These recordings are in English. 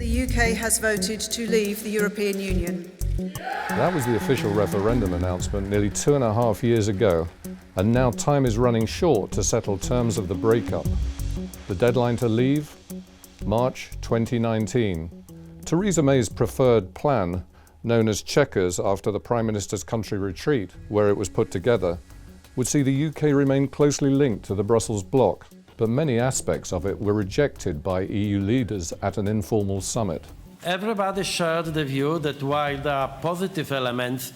The UK has voted to leave the European Union. That was the official referendum announcement nearly 2.5 years ago, and now time is running short to settle terms of the breakup. The deadline to leave? March 2019. Theresa May's preferred plan, known as Chequers after the Prime Minister's country retreat, where it was put together, would see the UK remain closely linked to the Brussels bloc, but many aspects of it were rejected by EU leaders at an informal summit. Everybody shared the view that while there are positive elements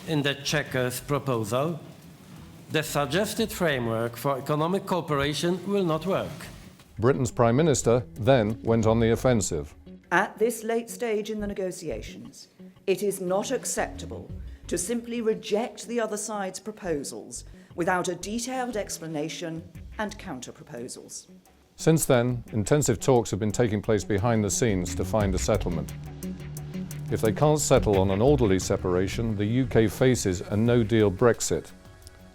in the Chequers proposal, the suggested framework for economic cooperation will not work. Britain's Prime Minister then went on the offensive. At this late stage in the negotiations, it is not acceptable to simply reject the other side's proposals without a detailed explanation and counter-proposals. Since then, intensive talks have been taking place behind the scenes to find a settlement. If they can't settle on an orderly separation, the UK faces a no-deal Brexit.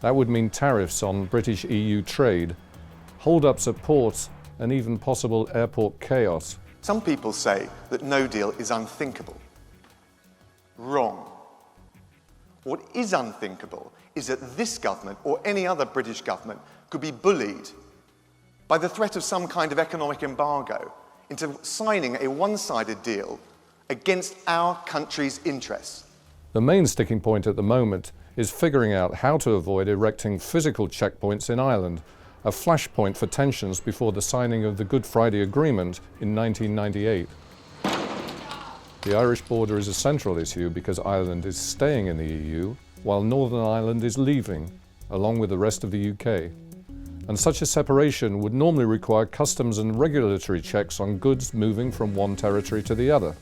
That would mean tariffs on British EU trade, hold-ups at ports, and even possible airport chaos. Some people say that no deal is unthinkable. Wrong. What is unthinkable is that this government or any other British government could be bullied by the threat of some kind of economic embargo into signing a one-sided deal against our country's interests. The main sticking point at the moment is figuring out how to avoid erecting physical checkpoints in Ireland, a flashpoint for tensions before the signing of the Good Friday Agreement in 1998. The Irish border is a central issue because Ireland is staying in the EU, while Northern Ireland is leaving, along with the rest of the UK. And such a separation would normally require customs and regulatory checks on goods moving from one territory to the other.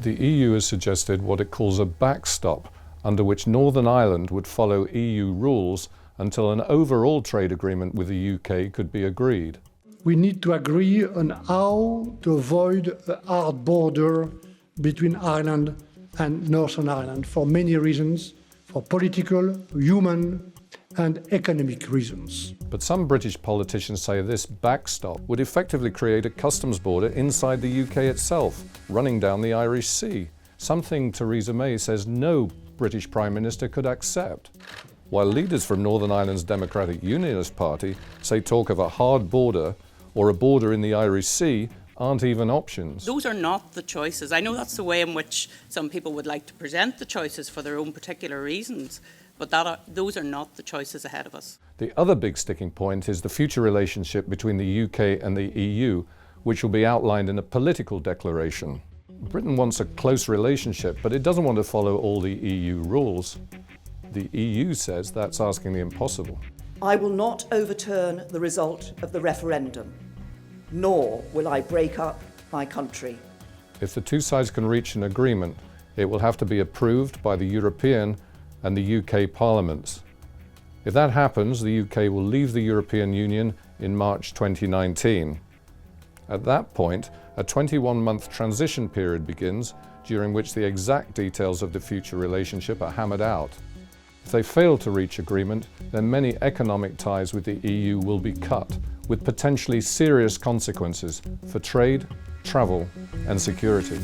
The EU has suggested what it calls a backstop, under which Northern Ireland would follow EU rules until an overall trade agreement with the UK could be agreed. We need to agree on how to avoid a hard border between Ireland and Northern Ireland for many reasons, for political, human, and economic reasons. But some British politicians say this backstop would effectively create a customs border inside the UK itself, running down the Irish Sea, something Theresa May says no British Prime Minister could accept. While leaders from Northern Ireland's Democratic Unionist Party say talk of a hard border or a border in the Irish Sea aren't even options. Those are not the choices. I know that's the way in which some people would like to present the choices for their own particular reasons, but those are not the choices ahead of us. The other big sticking point is the future relationship between the UK and the EU, which will be outlined in a political declaration. Britain wants a close relationship, but it doesn't want to follow all the EU rules. The EU says that's asking the impossible. I will not overturn the result of the referendum, nor will I break up my country. If the two sides can reach an agreement, it will have to be approved by the European and the UK parliaments. If that happens, the UK will leave the European Union in March 2019. At that point, a 21-month transition period begins, during which the exact details of the future relationship are hammered out. If they fail to reach agreement, then many economic ties with the EU will be cut, with potentially serious consequences for trade, travel, and security.